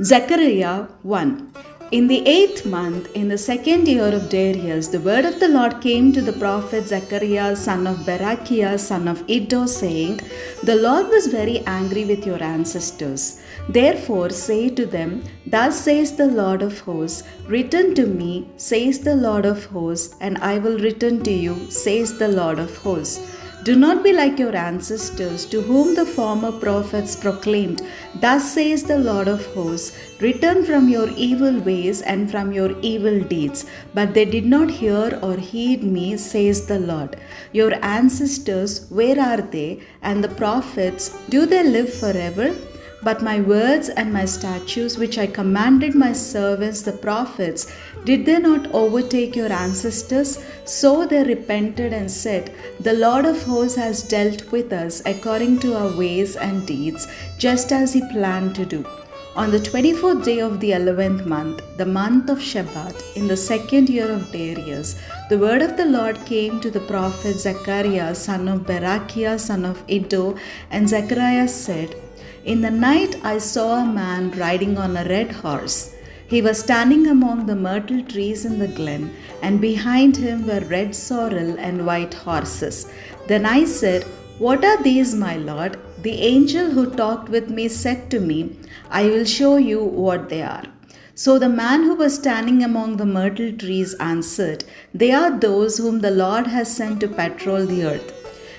Zechariah 1. In the 8th month, in the 2nd year of Darius, the word of the Lord came to the prophet Zechariah, son of Berechiah, son of Iddo, saying, The Lord was very angry with your ancestors. Therefore say to them, Thus says the Lord of hosts, Return to me, says the Lord of hosts, and I will return to you, says the Lord of hosts. Do not be like your ancestors, to whom the former prophets proclaimed, Thus says the Lord of hosts, Return from your evil ways and from your evil deeds. But they did not hear or heed me, says the Lord. Your ancestors, where are they? And the prophets, do they live forever? But my words and my statutes, which I commanded my servants the prophets, did they not overtake your ancestors? So they repented and said, The Lord of hosts has dealt with us according to our ways and deeds, just as he planned to do. On the 24th day of the 11th month, the month of Shebat, in the 2nd year of Darius, the word of the Lord came to the prophet Zechariah, son of Berechiah, son of Iddo, and Zechariah said, In the night I saw a man riding on a red horse. He was standing among the myrtle trees in the glen, and behind him were red sorrel and white horses. Then I said, What are these, my lord? The angel who talked with me said to me, I will show you what they are. So the man who was standing among the myrtle trees answered, They are those whom the Lord has sent to patrol the earth.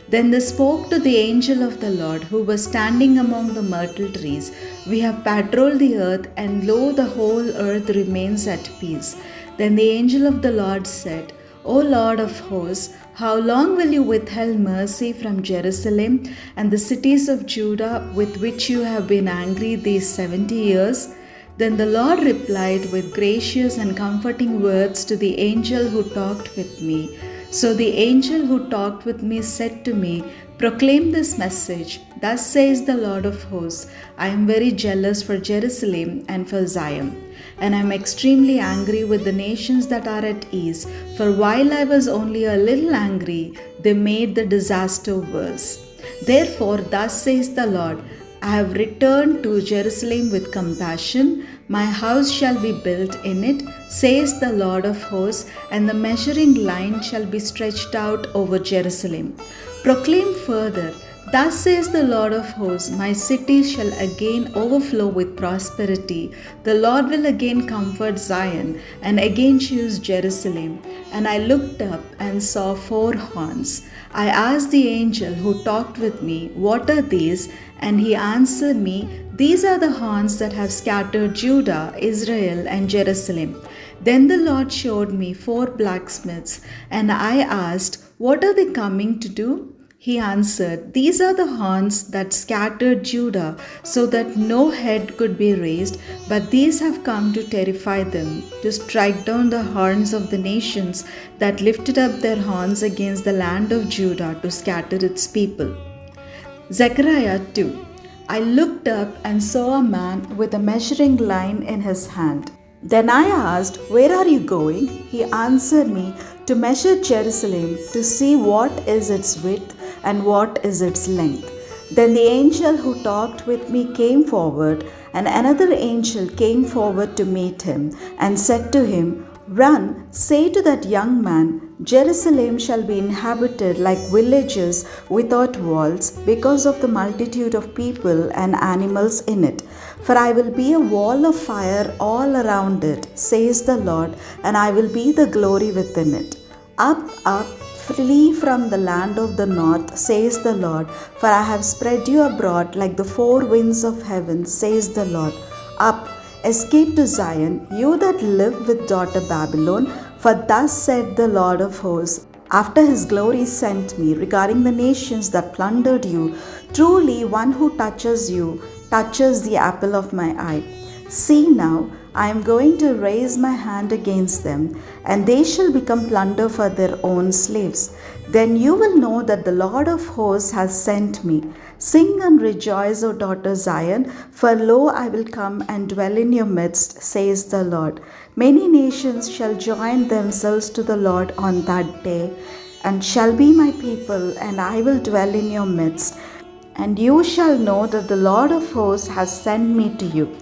Then they spoke to the angel of the Lord, who was standing among the myrtle trees, We have patrolled the earth, and lo, the whole earth remains at peace. Then the angel of the Lord said, O Lord of hosts, how long will you withhold mercy from Jerusalem and the cities of Judah with which you have been angry these 70 years? Then the Lord replied with gracious and comforting words to the angel who talked with me. So the angel who talked with me said to me, Proclaim this message. Thus says the Lord of hosts, I am very jealous for Jerusalem and for Zion, and I am extremely angry with the nations that are at ease. For while I was only a little angry, they made the disaster worse. Therefore, thus says the Lord, I have returned to Jerusalem with compassion. My house shall be built in it, says the Lord of hosts, and the measuring line shall be stretched out over Jerusalem. Proclaim further, Thus says the Lord of hosts, My cities shall again overflow with prosperity. The Lord will again comfort Zion and again choose Jerusalem. And I looked up and saw 4 horns. I asked the angel who talked with me, What are these? And he answered me, These are the horns that have scattered Judah, Israel, and Jerusalem. Then the Lord showed me 4 blacksmiths, and I asked, What are they coming to do? He answered, These are the horns that scattered Judah, so that no head could be raised, but these have come to terrify them, to strike down the horns of the nations that lifted up their horns against the land of Judah to scatter its people. Zechariah 2. I looked up and saw a man with a measuring line in his hand. Then I asked, Where are you going? He answered me, To measure Jerusalem, to see what is its width and what is its length. Then the angel who talked with me came forward, and another angel came forward to meet him, and said to him, Run, say to that young man, Jerusalem shall be inhabited like villages without walls, because of the multitude of people and animals in it. For I will be a wall of fire all around it, says the Lord, and I will be the glory within it. Up, up, flee from the land of the north, says the Lord, for I have spread you abroad like the 4 winds of heaven, says the Lord. Up, escape to Zion, you that live with daughter Babylon, for thus said the Lord of hosts, after his glory sent me regarding the nations that plundered you, truly one who touches you touches the apple of my eye. See now, I am going to raise my hand against them, and they shall become plunder for their own slaves. Then you will know that the Lord of hosts has sent me. Sing and rejoice, O daughter Zion, for lo, I will come and dwell in your midst, says the Lord. Many nations shall join themselves to the Lord on that day, and shall be my people, and I will dwell in your midst. And you shall know that the Lord of hosts has sent me to you.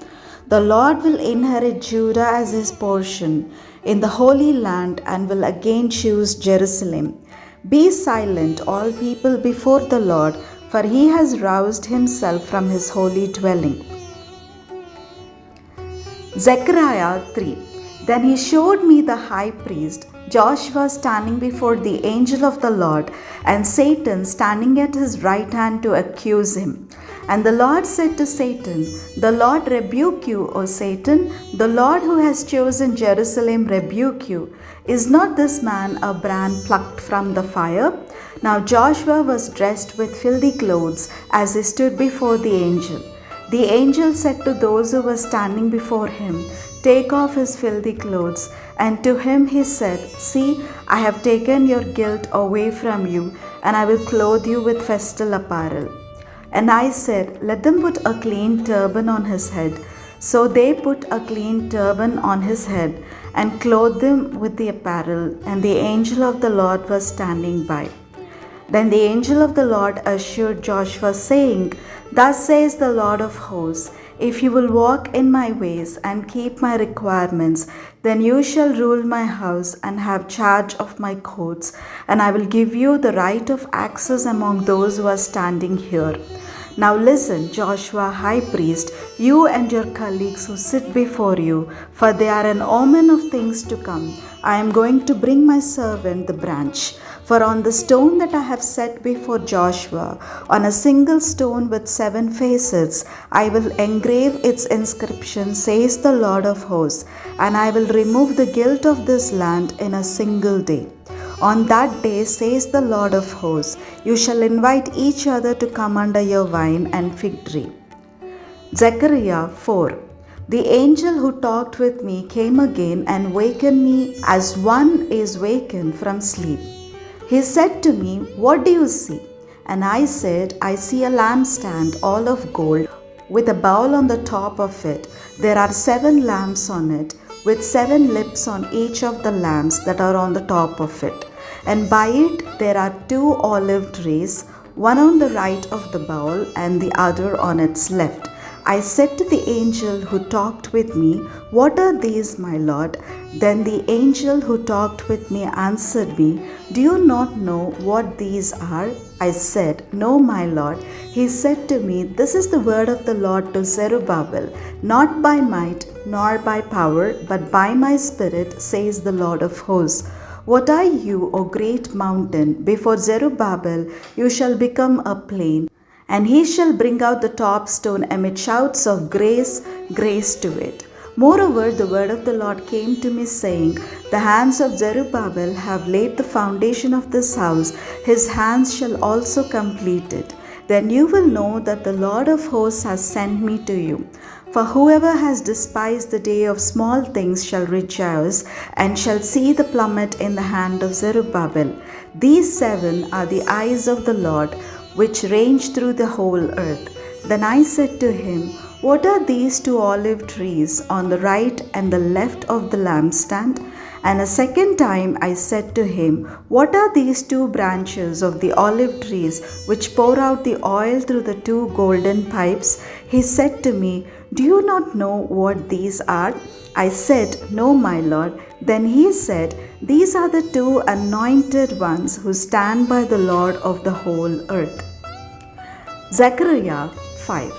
The Lord will inherit Judah as his portion in the Holy Land and will again choose Jerusalem. Be silent, all people, before the Lord, for he has roused himself from his holy dwelling. Zechariah 3. Then he showed me the high priest Joshua standing before the angel of the Lord, and Satan standing at his right hand to accuse him. And the Lord said to Satan, The Lord rebuke you, O Satan. The Lord who has chosen Jerusalem rebuke you. Is not this man a brand plucked from the fire? Now Joshua was dressed with filthy clothes as he stood before the angel. The angel said to those who were standing before him, Take off his filthy clothes. And to him he said, See, I have taken your guilt away from you, and I will clothe you with festal apparel. And I said, Let them put a clean turban on his head. So they put a clean turban on his head, and clothed him with the apparel, and the angel of the Lord was standing by. Then the angel of the Lord assured Joshua, saying, Thus says the Lord of hosts, If you will walk in my ways and keep my requirements, then you shall rule my house and have charge of my courts, and I will give you the right of access among those who are standing here. Now listen, Joshua, high priest, you and your colleagues who sit before you, for they are an omen of things to come. I am going to bring my servant the branch. For on the stone that I have set before Joshua, on a single stone with 7 facets, I will engrave its inscription, says the Lord of hosts, and I will remove the guilt of this land in a single day. On that day, says the Lord of hosts, you shall invite each other to come under your vine and fig tree. Zechariah 4. The angel who talked with me came again and wakened me as one is wakened from sleep. He said to me, What do you see? And I said, I see a lampstand all of gold, with a bowl on the top of it. There are 7 lamps on it, with 7 lips on each of the lamps that are on the top of it. And by it there are 2 olive trees, one on the right of the bowl and the other on its left. I said to the angel who talked with me, What are these, my Lord? Then the angel who talked with me answered me, Do you not know what these are? I said, No, my Lord. He said to me, This is the word of the Lord to Zerubbabel, not by might nor by power, but by my spirit, says the Lord of hosts. What are you, O great mountain? Before Zerubbabel you shall become a plain, and he shall bring out the top stone amid shouts of grace, grace to it. Moreover, the word of the Lord came to me, saying, The hands of Zerubbabel have laid the foundation of this house, his hands shall also complete it. Then you will know that the Lord of hosts has sent me to you. For whoever has despised the day of small things shall rejoice, and shall see the plummet in the hand of Zerubbabel. These 7 are the eyes of the Lord, which range through the whole earth. Then I said to him, What are these 2 olive trees on the right and the left of the lampstand? And a second time I said to him, What are these 2 branches of the olive trees which pour out the oil through the 2 golden pipes? He said to me, Do you not know what these are? I said, No, my Lord. Then he said, These are the 2 anointed ones who stand by the Lord of the whole earth. Zechariah 5.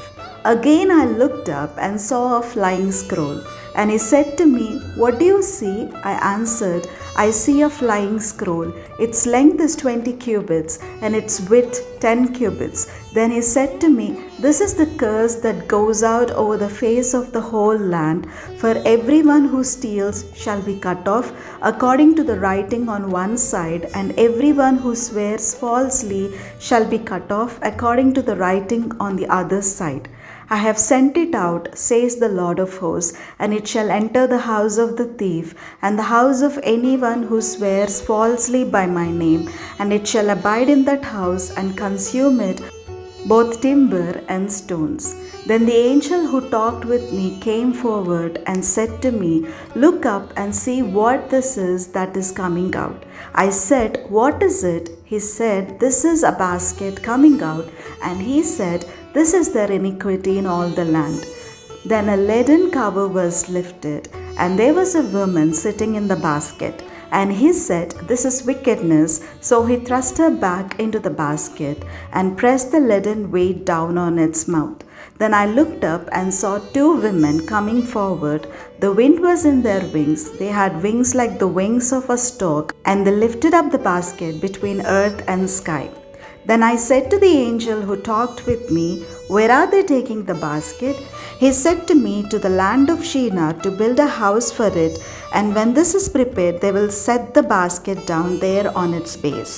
Again I looked up and saw a flying scroll. And he said to me, What do you see? I answered, I see a flying scroll. Its length is 20 cubits, and its width 10 cubits. Then he said to me, This is the curse that goes out over the face of the whole land. For everyone who steals shall be cut off, according to the writing on one side, and everyone who swears falsely shall be cut off, according to the writing on the other side. I have sent it out, says the Lord of hosts, and it shall enter the house of the thief, and the house of anyone who swears falsely by my name, and it shall abide in that house and consume it, both timber and stones. Then the angel who talked with me came forward and said to me, Look up and see what this is that is coming out. I said, What is it? He said, This is a basket coming out. And he said, This is their iniquity in all the land. Then a leaden cover was lifted, and there was a woman sitting in the basket. And he said, "This is wickedness." So he thrust her back into the basket and pressed the leaden weight down on its mouth. Then I looked up and saw two women coming forward. The wind was in their wings. They had wings like the wings of a stork, and they lifted up the basket between earth and sky. Then I said to the angel who talked with me, "Where are they taking the basket?" He said to me, "To the land of Shinar, to build a house for it, and when this is prepared, they will set the basket down there on its base."